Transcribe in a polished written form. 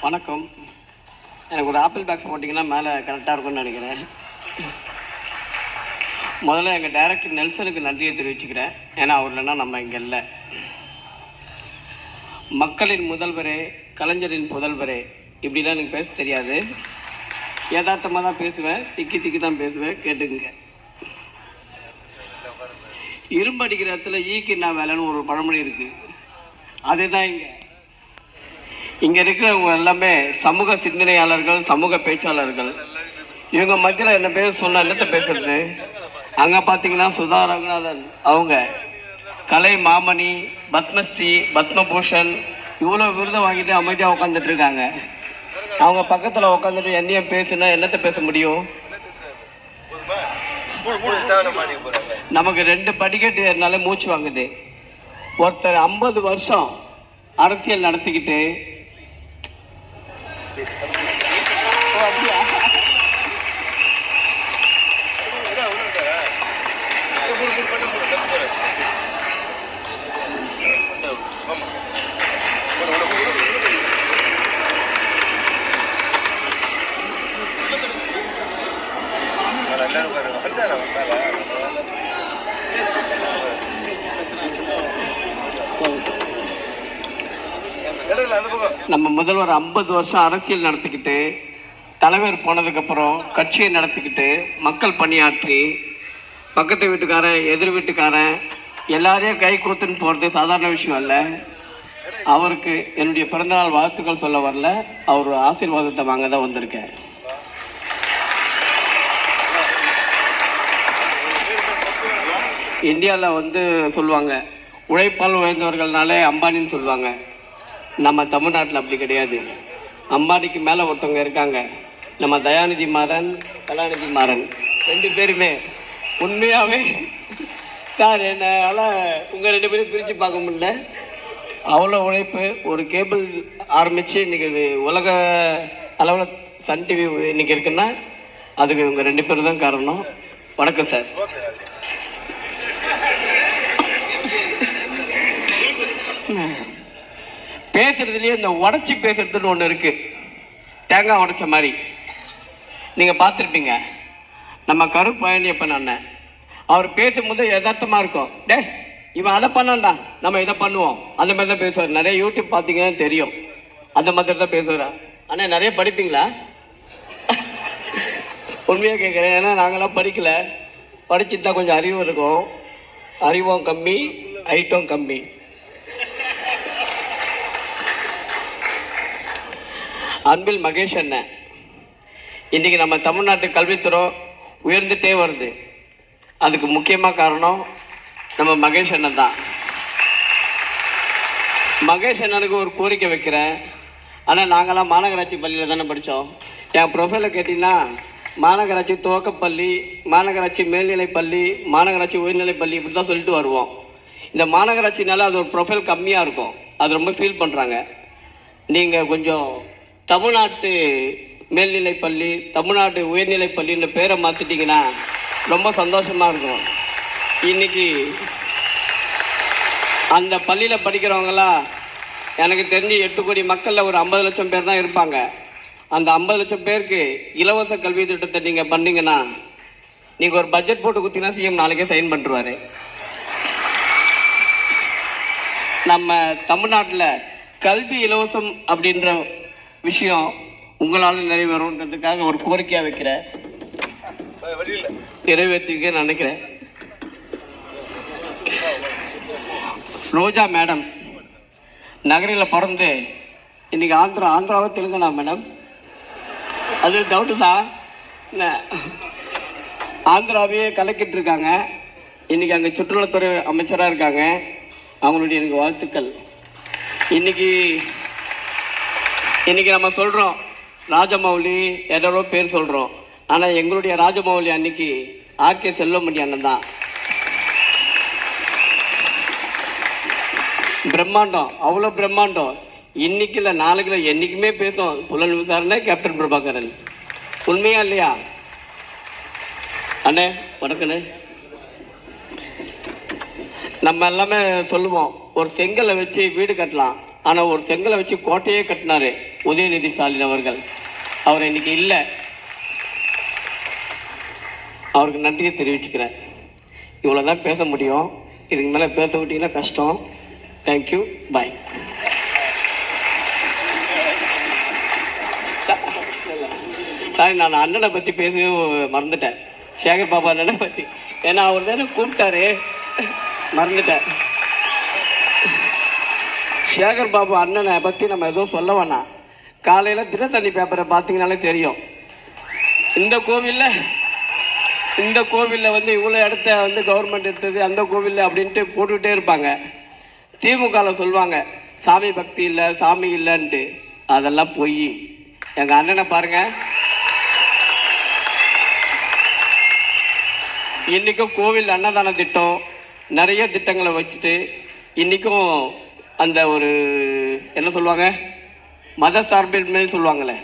வணக்கம். எனக்கு ஒரு ஆப்பிள் பேக்ஸ் போட்டிங்கன்னா மேலே கரெக்டாக இருக்கும்னு நினைக்கிறேன். முதல்ல எங்கள் டைரக்டர் நெல்சனுக்கு நன்றியை தெரிவிச்சுக்கிறேன். ஏன்னா அவர் இல்லைன்னா நம்ம இங்கே இல்லை. மக்களின் முதல்வரே, கலைஞரின் புதல்வரே, இப்படிலாம் எனக்கு பேச தெரியாது. யதார்த்தமாக தான் பேசுவேன், திக்கி தான் பேசுவேன், கேட்டுக்குங்க. இரும்பு அடிக்கிற இடத்துல ஈக்கு நான் வேலைன்னு ஒரு பழமொழி இருக்குது. அதுதான் இங்கே இருக்கிறவங்க எல்லாமே சமூக சிந்தனையாளர்கள், சமூக பேச்சாளர்கள். இவங்க மத்தியில் என்ன பேச சொன்னால் என்னத்தை பேசுறது? அங்கே பார்த்தீங்கன்னா சுதா ரகுநாதன் அவங்க கலை மாமணி, பத்மஸ்ரீ, பத்மபூஷன் இவ்வளோ விருதை வாங்கிட்டு அமைதியாக உட்காந்துட்டு இருக்காங்க. அவங்க பக்கத்தில் உட்காந்துட்டு என்னைய பேசுனா என்னத்தை பேச முடியும்? நமக்கு 2 படிக்கட்டு ஏறினாலே மூச்சு வாங்குது. ஒருத்தர் 50 வருஷம் அரசியல் நடத்திக்கிட்டு நம்ம முதல்வர் 50 வருஷம் அரசியல் நடத்திக்கிட்டு, தலைவர் போனதுக்கப்புறம் கட்சியை நடத்திக்கிட்டு, மக்கள் பணியாற்றி, பக்கத்து வீட்டுக்காரன், எதிர் வீட்டுக்காரன் எல்லாரையும் கை கொடுத்துன்னு போகிறது சாதாரண விஷயம் இல்லை. அவருக்கு என்னுடைய பிறந்தநாள் வாழ்த்துக்கள் சொல்ல வரல, அவர் ஆசீர்வாதத்தை வாங்க தான் வந்திருக்கேன். இந்தியாவில் சொல்லுவாங்க, உழைப்பால் உயர்ந்தவர்கள்னாலே அம்பானின்னு சொல்லுவாங்க. நம்ம தமிழ்நாட்டில் அப்படி கிடையாது. அம்பானிக்கு மேலே ஒருத்தவங்க இருக்காங்க, நம்ம தயாநிதி மாறன், கலாநிதி மாறன். 2 பேருமே உண்மையாகவே சார் என்னால் உங்கள் 2 பேரும் பிரித்து பார்க்க முடியல. அவ்வளோ உழைப்பு. ஒரு கேபிள் ஆரம்பித்து இன்றைக்கி உலக அளவில் சன் டிவி இன்றைக்கி இருக்குன்னா அதுக்கு இவங்க 2 பேரும் தான் காரணம். வணக்கம் சார். பேசுறதுலேயே இந்த உடச்சி பேசுறதுன்னு ஒன்று இருக்கு. தேங்காய் உடைச்ச மாதிரி நீங்கள் பார்த்துருப்பீங்க. நம்ம கருப்பழனியப்பன் அண்ணன் அவர் பேசும்போது யதார்த்தமாக இருக்கும். டே இவன் அதை பண்ணான்டா, நம்ம இதை பண்ணுவோம், அந்த மாதிரி தான் பேசுவார். நிறைய யூடியூப் பார்த்தீங்கன்னா தெரியும், அந்த மாதிரி தான் பேசுவார். ஆனால் நிறைய படிப்பீங்களா? உண்மையாக கேட்குறேன். ஏன்னா நாங்களாம் படிக்கலை. படிச்சுட்டு தான் கொஞ்சம் அறிவு இருக்கும். அறிவும் கம்மி, ஹைட்டும் கம்மி. அன்பில் மகேஷ் அண்ணன், இன்றைக்கி நம்ம தமிழ்நாட்டு கல்வித்துறை உயர்ந்துட்டே வருது. அதுக்கு முக்கியமாக காரணம் நம்ம மகேஷ் அண்ணன் தான். மகேஷ் அண்ணனுக்கு ஒரு கோரிக்கை வைக்கிறேன். ஆனால் நாங்களாம் மாநகராட்சி பள்ளியில் தானே படித்தோம். என் ப்ரொஃபைலை கேட்டிங்கன்னா மாநகராட்சி துவக்கப்பள்ளி, மாநகராட்சி மேல்நிலைப்பள்ளி, மாநகராட்சி உயர்நிலைப்பள்ளி இப்படி தான் சொல்லிட்டு வருவோம். இந்த மாநகராட்சினால அது ஒரு ப்ரொஃபைல் கம்மியாக இருக்கும். அது ரொம்ப ஃபீல் பண்ணுறாங்க. நீங்கள் கொஞ்சம் தமிழ்நாட்டு மேல்நிலைப்பள்ளி, தமிழ்நாடு உயர்நிலைப்பள்ளின்ற பேரை மாற்றிட்டிங்கன்னா ரொம்ப சந்தோஷமாக இருக்கும். இன்றைக்கி அந்த பள்ளியில் படிக்கிறவங்களாம் எனக்கு தெரிஞ்சு 8 கோடி மக்களில் ஒரு 50 லட்சம் பேர் தான் இருப்பாங்க. அந்த 50 லட்சம் பேருக்கு இலவச கல்வி திட்டத்தை நீங்கள் பண்ணிங்கன்னா, நீங்கள் ஒரு பட்ஜெட் போட்டு குத்தினா சிஎம் நாளைக்கே சைன் பண்ணுறாரு. நம்ம தமிழ்நாட்டில் கல்வி இலவசம் அப்படின்ற விஷயம் உங்களால் நிறைவேறும்ன்றதுக்காக ஒரு கோரிக்கையாக வைக்கிறேன். நிறைவேற்றிக்க நினைக்கிறேன். ரோஜா மேடம் நகரில் பிறந்து இன்னைக்கு ஆந்திராவை தெலுங்குனா மேடம்? அது டவுட்டு தான். ஆந்திராவையே கலக்கிட்டு இருக்காங்க. இன்னைக்கு அங்கே சுற்றுலாத்துறை அமைச்சராக இருக்காங்க. அவங்களுடைய எனக்கு வாழ்த்துக்கள். இன்னைக்கு நம்ம சொல்கிறோம் ராஜமௌலி, எதோ பேர் சொல்கிறோம். ஆனால் எங்களுடைய ராஜமௌலி அன்னைக்கு ஆர்கே செல்வமணி அண்ணன் தான். பிரம்மாண்டம், அவ்வளோ பிரம்மாண்டம். இன்னைக்கு இல்லை, நாளைக்கு இல்லை, என்றைக்குமே பேசும் புலன் விசாரணை கேப்டன் பிரபாகரன். உண்மையா இல்லையா அண்ணே? வணக்கண்ணே. நம்ம எல்லாமே சொல்லுவோம், ஒரு செங்கலை வச்சு வீடு கட்டலாம், ஆனால் ஒரு செங்கலை வச்சு கோட்டையே கட்டினாரு உதயநிதி ஸ்டாலின் அவர்கள். அவர் இன்னைக்கு இல்லை. அவருக்கு நன்றியை தெரிவிச்சுக்கிறேன். இவ்வளோதான் பேச முடியும். இதுக்கு மேலே பேச விட்டீங்கன்னா கஷ்டம். தேங்க்யூ, பாய். சாரி, நான் அண்ணனை பற்றி பேசவே மறந்துட்டேன். சேகர் பாபா அண்ணனை பற்றி. ஏன்னா அவர் தானே கூப்பிட்டாரு, மறந்துட்டேன். சேகர் பாபு அண்ணனை பற்றி நம்ம எதுவும் சொல்ல வேணாம். காலையில் தினத்தந்தி பேப்பரை பார்த்தீங்கனாலே தெரியும். இந்த கோவிலில் வந்து இவ்வளோ இடத்த வந்து கவர்மெண்ட் எடுத்தது, அந்த கோவிலில் அப்படின்ட்டு போட்டுக்கிட்டே இருப்பாங்க. திமுகவில் சொல்லுவாங்க சாமி பக்தி இல்லை, சாமி இல்லைன்ட்டு. அதெல்லாம் பொய். எங்கள் அண்ணனை பாருங்க, இன்றைக்கும் கோவில் அன்னதான திட்டம் நிறைய திட்டங்களை வச்சுட்டு இன்றைக்கும் அந்த ஒரு என்ன சொல்லுவாங்க, மத சார்பின்மை சொல்லுவாங்களே,